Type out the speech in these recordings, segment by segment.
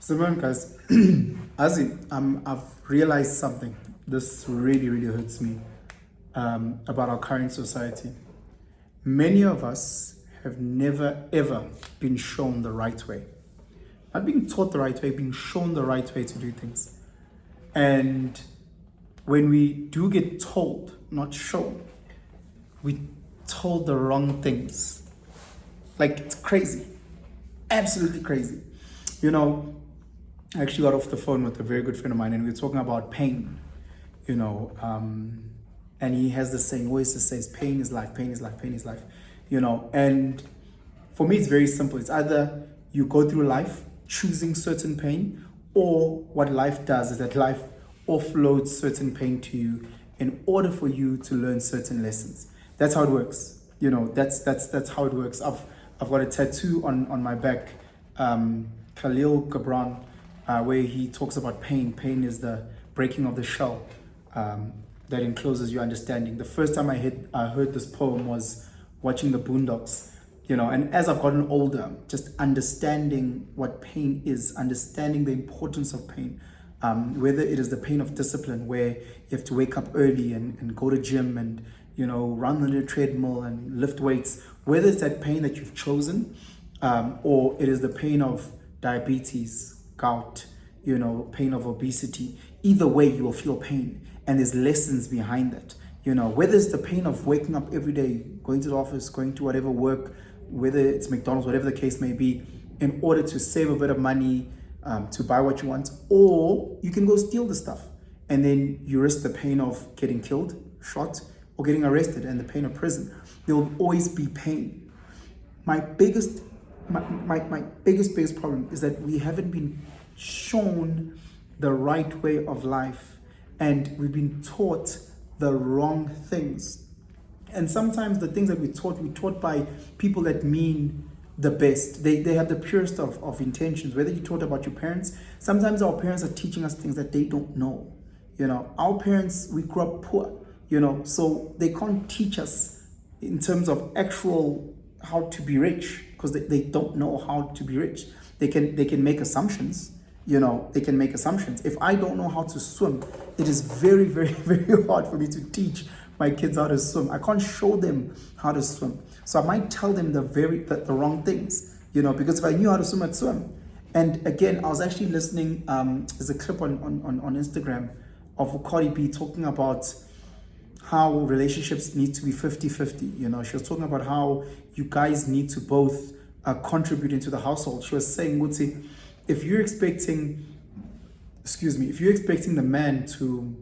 Simon, guys, I've realized something. This really, really hurts me about our current society. Many of us have never, ever been shown the right way. Not being taught the right way, being shown the right way to do things. And when we do get told, not shown, we told the wrong things. Like, it's crazy. Absolutely crazy. You know, I actually got off the phone with a very good friend of mine and we were talking about pain, and he has this saying, always says, pain is life, pain is life, pain is life, and for me, it's very simple. It's either you go through life choosing certain pain, or what life does is that life offloads certain pain to you in order for you to learn certain lessons. That's how it works. That's how it works. I've got a tattoo on my back, Khalil Gibran, where he talks about pain. Pain is the breaking of the shell that encloses your understanding. The first time I heard this poem was watching the Boondocks, and as I've gotten older, just understanding what pain is, understanding the importance of pain, whether it is the pain of discipline, where you have to wake up early and go to gym and, run on a treadmill and lift weights, whether it's that pain that you've chosen, or it is the pain of diabetes, gout, pain of obesity. Either way, you will feel pain, and there's lessons behind that. Whether it's the pain of waking up every day, going to the office, going to whatever work, whether it's McDonald's, whatever the case may be, in order to save a bit of money, to buy what you want, or you can go steal the stuff, and then you risk the pain of getting killed, shot, or getting arrested, and the pain of prison. There will always be pain. My biggest problem is that we haven't been shown the right way of life, and we've been taught the wrong things. And sometimes the things that we're taught by people that mean the best. They have the purest of intentions. Whether you're taught about your parents, sometimes our parents are teaching us things that they don't know. Our parents, we grew up poor, so they can't teach us in terms of actual how to be rich, because they don't know how to be rich. They can make assumptions. They can make assumptions. If I don't know how to swim, it is very, very, very hard for me to teach my kids how to swim. I can't show them how to swim. So I might tell them the wrong things, because if I knew how to swim, I'd swim. And again, I was actually listening, there's a clip on Instagram of Cardi B talking about how relationships need to be 50-50. She was talking about how you guys need to both contribute into the household. She was saying, Wuti, if you're expecting the man to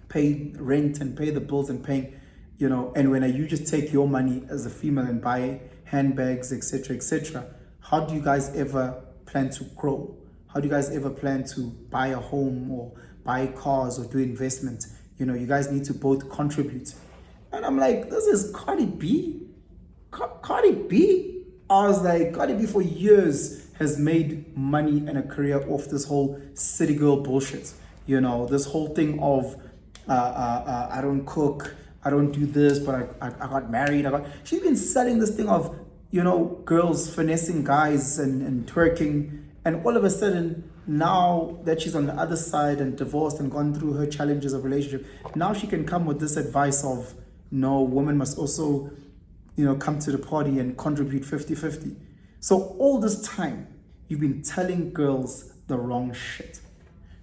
pay rent and pay the bills and paying, and when you just take your money as a female and buy handbags, etc., how do you guys ever plan to grow? How do you guys ever plan to buy a home or buy cars or do investment? You guys need to both contribute. And I'm like, this is Cardi B? Cardi B? I was like, Cardi B for years has made money and a career off this whole city girl bullshit. This whole thing of, I don't cook, I don't do this, but I got married. She's been selling this thing of, girls finessing guys and twerking. And all of a sudden, now that she's on the other side and divorced and gone through her challenges of relationship, now she can come with this advice of, no, women must also, come to the party and contribute 50-50. So all this time, you've been telling girls the wrong shit,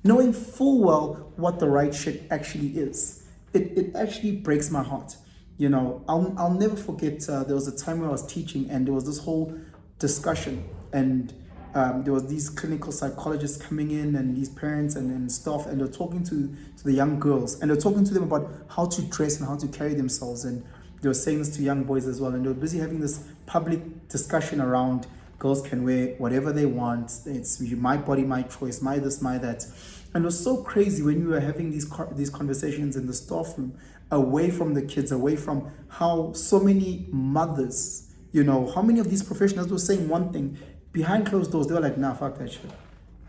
knowing full well what the right shit actually is. It actually breaks my heart. I'll never forget, there was a time where I was teaching and there was this whole discussion, and there was these clinical psychologists coming in and these parents and stuff, and they're talking to the young girls, and they're talking to them about how to dress and how to carry themselves, and they were saying this to young boys as well, and they were busy having this public discussion around girls can wear whatever they want, it's my body, my choice, my this, my that. And it was so crazy when you were having these conversations in the staff room, away from the kids, away from how so many mothers, how many of these professionals were saying one thing, behind closed doors, they were like, nah, fuck that shit.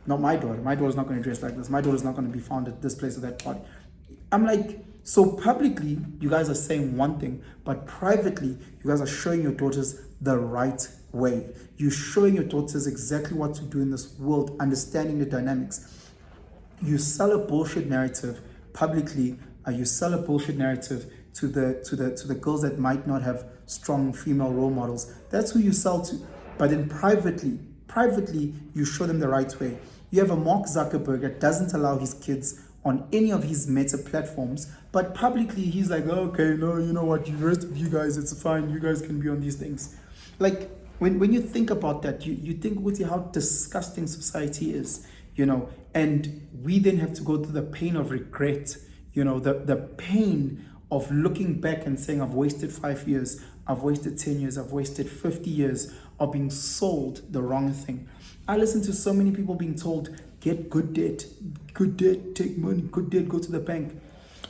Not my daughter. My daughter's not going to dress like this. My daughter's not going to be found at this place or that party. I'm like, So publicly, you guys are saying one thing, but privately, you guys are showing your daughters the right way. You're showing your daughters exactly what to do in this world, understanding the dynamics. You sell a bullshit narrative publicly. You sell a bullshit narrative to the girls that might not have strong female role models. That's who you sell to. But then privately, you show them the right way. You have a Mark Zuckerberg that doesn't allow his kids on any of his meta platforms, but publicly he's like, oh, okay, no, you know what, the rest of you guys, it's fine, you guys can be on these things. Like, when you think about that, you think, Uti, how disgusting society is, and we then have to go through the pain of regret, the pain of looking back and saying, I've wasted 5 years, I've wasted 10 years, I've wasted 50 years of being sold the wrong thing. I listen to so many people being told, get good debt, take money, good debt, go to the bank.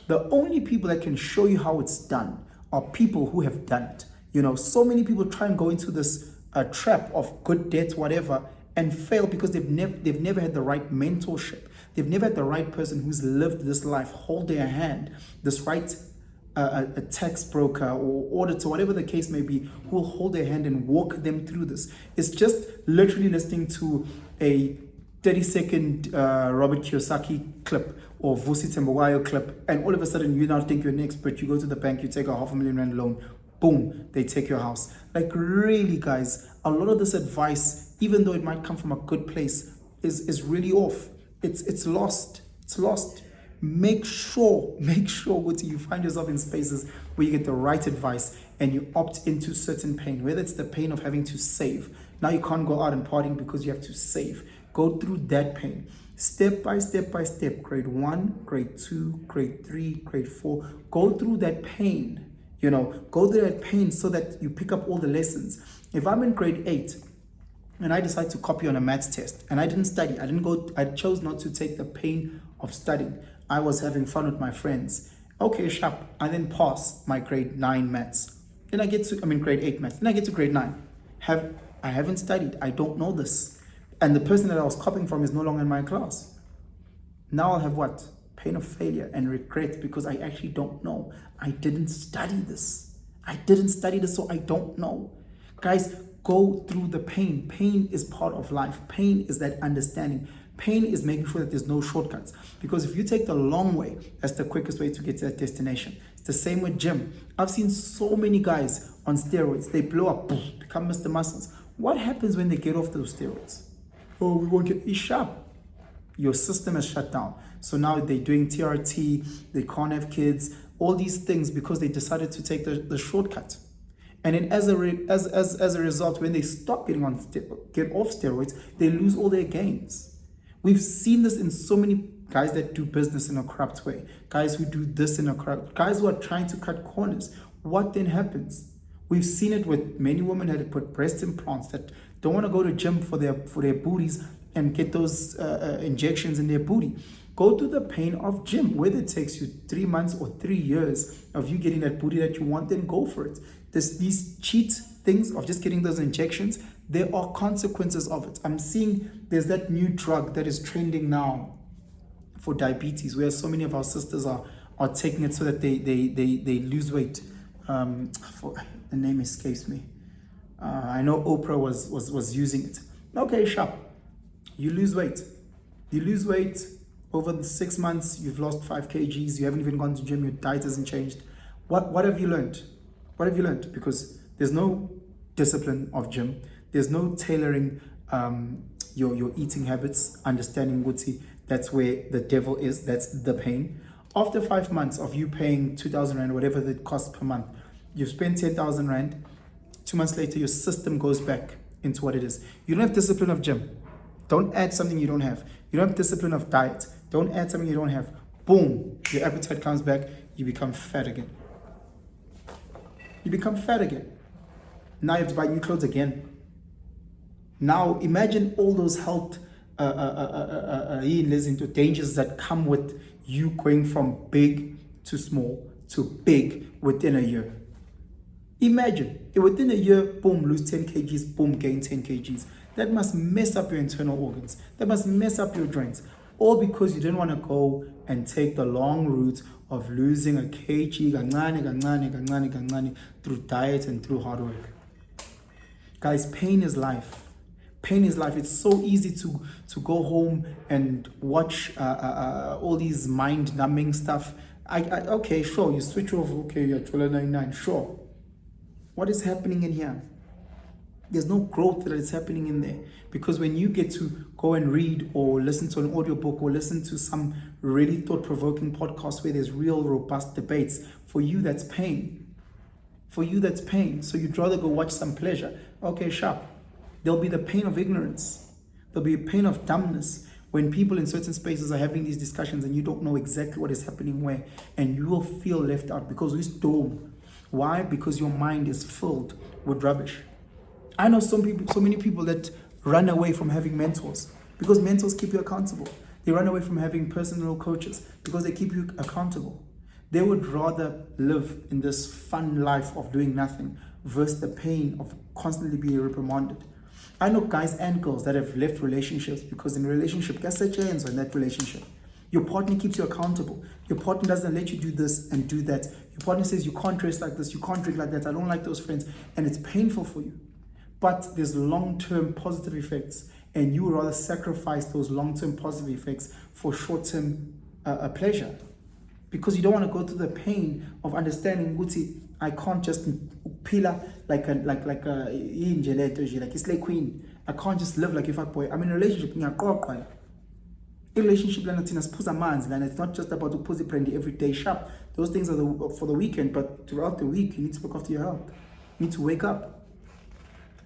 The only people that can show you how it's done are people who have done it. So many people try and go into this trap of good debt, whatever, and fail because they've never had the right mentorship. They've never had the right person who's lived this life, hold their hand, this right a tax broker or auditor, whatever the case may be, who will hold their hand and walk them through this. It's just literally listening to a 30-second Robert Kiyosaki clip or Vusi Tembawayo clip, and all of a sudden you now think you're an expert. You go to the bank, you take a R500,000 loan, boom, they take your house. Like, really, guys, a lot of this advice, even though it might come from a good place, is really off. It's lost. It's lost. Make sure you find yourself in spaces where you get the right advice and you opt into certain pain, whether it's the pain of having to save. Now you can't go out and partying because you have to save. Go through that pain. Step by step, grade 1, grade 2, grade 3, grade 4. Go through that pain, go through that pain so that you pick up all the lessons. If I'm in grade 8 and I decide to copy on a maths test and I didn't study, I chose not to take the pain of studying. I was having fun with my friends. Okay, sharp. I then pass my grade 9 maths. Then grade 8 maths. Then I get to grade 9. I haven't studied. I don't know this. And the person that I was copying from is no longer in my class. Now I'll have what? Pain of failure and regret because I actually don't know. I didn't study this. So I don't know. Guys, go through the pain. Pain is part of life. Pain is that understanding. Pain is making sure that there's no shortcuts. Because if you take the long way, that's the quickest way to get to that destination. It's the same with gym. I've seen so many guys on steroids. They blow up, become Mr. Muscles. What happens when they get off those steroids? Oh, we won't get sharp. Your system is shut down. So now they're doing TRT, they can't have kids, all these things because they decided to take the shortcut. And then as a result, when they stop get off steroids, they lose all their gains. We've seen this in so many guys that do business in a corrupt way, guys who do this in a corrupt, guys who are trying to cut corners. What then happens? We've seen it with many women that put breast implants that don't want to go to gym for their booties and get those injections in their booty. Go through the pain of gym, whether it takes you 3 months or 3 years of you getting that booty that you want, then go for it. These cheat things of just getting those injections, there are consequences of it. I'm seeing there's that new drug that is trending now for diabetes, where so many of our sisters are taking it so that they lose weight. The name escapes me. I know Oprah was using it. Okay, sharp. You lose weight. Over the 6 months, you've lost 5 kgs. You haven't even gone to gym. Your diet hasn't changed. What have you learned? What have you learned? Because there's no discipline of gym. There's no tailoring your eating habits, understanding Guti. That's where the devil is. That's the pain. After 5 months of you paying 2,000 Rand, whatever the cost per month, you've spent 10,000 Rand. 2 months later, your system goes back into what it is. You don't have discipline of gym. Don't add something you don't have. You don't have discipline of diet. Don't add something you don't have. Boom, your appetite comes back. You become fat again. Now you have to buy new clothes again. Now imagine all those health into dangers that come with you going from big to small to big within a year. Imagine, within a year, boom, lose 10 kgs, boom, gain 10 kgs. That must mess up your internal organs. That must mess up your joints. All because you didn't want to go and take the long route of losing a kg kancane through diet and through hard work. Guys, pain is life. Pain is life. It's so easy to go home and watch all these mind-numbing stuff. Okay, sure, you switch off, okay, you're 12.99, sure. What is happening in here? There's no growth that is happening in there. Because when you get to go and read or listen to an audiobook or listen to some really thought-provoking podcast where there's real robust debates, for you that's pain. For you that's pain. So you'd rather go watch some pleasure. Okay, sharp. There'll be the pain of ignorance. There'll be a pain of dumbness when people in certain spaces are having these discussions and you don't know exactly what is happening where, and you will feel left out because we storm. Why? Because your mind is filled with rubbish. I know so many people that run away from having mentors because mentors keep you accountable. They run away from having personal coaches because they keep you accountable. They would rather live in this fun life of doing nothing versus the pain of constantly being reprimanded. I know guys and girls that have left relationships because in a relationship, guess that ends in that relationship. Your partner keeps you accountable. Your partner doesn't let you do this and do that. Your partner says you can't dress like this, you can't drink like that, I don't like those friends, and it's painful for you. But there's long-term positive effects, and you would rather sacrifice those long-term positive effects for short-term pleasure. Because you don't want to go through the pain of understanding, Guti, I can't just pila like a slay queen. I can't just live like a fuck boy. I'm in a relationship. A relationship it's not just about to pussy brandy every day sharp. Those things are for the weekend, but throughout the week you need to look after your health. You need to wake up.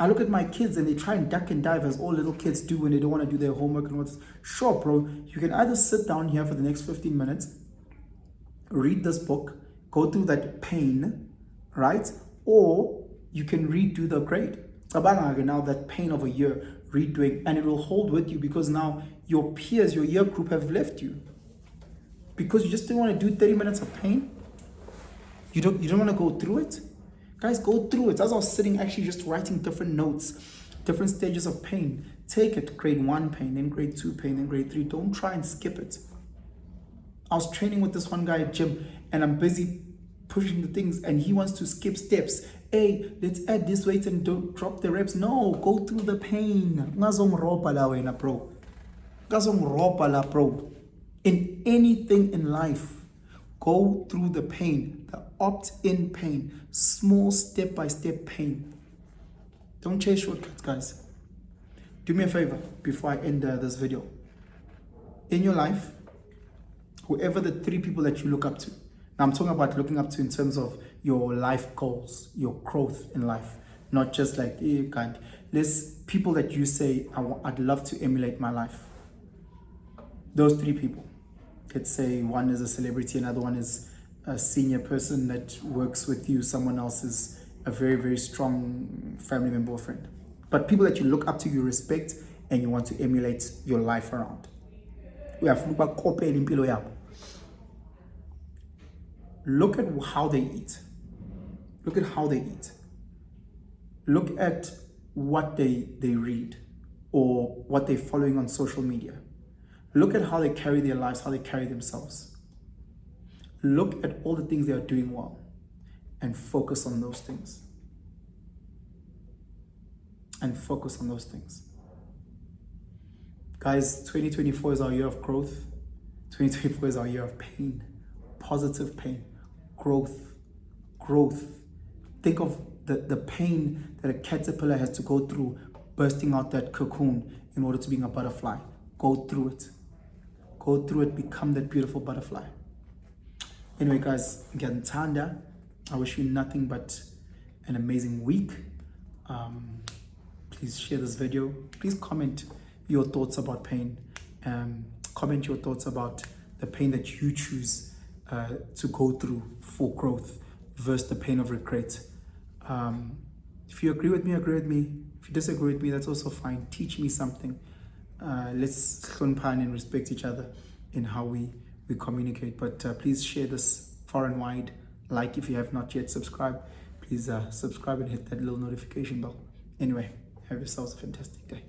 I look at my kids and they try and duck and dive as all little kids do when they don't want to do their homework and what's. Sure, bro, you can either sit down here for the next 15 minutes, read this book, go through that pain, right? Or you can redo the grade. Now that pain of a year redoing, and it will hold with you because now your peers, your year group have left you. Because you just didn't want to do 30 minutes of pain. You don't want to go through it. Guys, go through it. As I was sitting actually just writing different notes, different stages of pain. Take it, grade 1 pain, then grade 2 pain, then grade 3. Don't try and skip it. I was training with this one guy at gym and I'm busy pushing the things and he wants to skip steps. Hey, let's add this weight and don't drop the reps. No, go through the pain. Bro. In anything in life, go through the pain, the opt-in pain, small step-by-step pain. Don't chase shortcuts, guys. Do me a favor before I end this video. In your life, whoever the 3 people that you look up to. Now I'm talking about looking up to in terms of your life goals, your growth in life. Not just like, there's people that you say, I'd love to emulate my life. Those 3 people. Let's say one is a celebrity, another one is a senior person that works with you, someone else is a very, very strong family member or friend. But people that you look up to, you respect, and you want to emulate your life around. We have look at how they eat. Look at how they eat. Look at what they read or what they're following on social media. Look at how they carry their lives, how they carry themselves. Look at all the things they are doing well and focus on those things. And focus on those things. Guys, 2024 is our year of growth. 2024 is our year of pain. Positive pain. Growth. Think of the pain that a caterpillar has to go through bursting out that cocoon in order to being a butterfly. Go through it. Go through it. Become that beautiful butterfly. Anyway, guys, Gantanda, I wish you nothing but an amazing week. Please share this video. Please comment your thoughts about pain. Comment your thoughts about the pain that you choose to go through for growth versus the pain of regret. If you agree with me, agree with me. If you disagree with me, that's also fine. Teach me something. Let's hloniphan and respect each other in how we communicate. But please share this far and wide. Like if you have not yet subscribed. Please subscribe and hit that little notification bell. Anyway, have yourselves a fantastic day.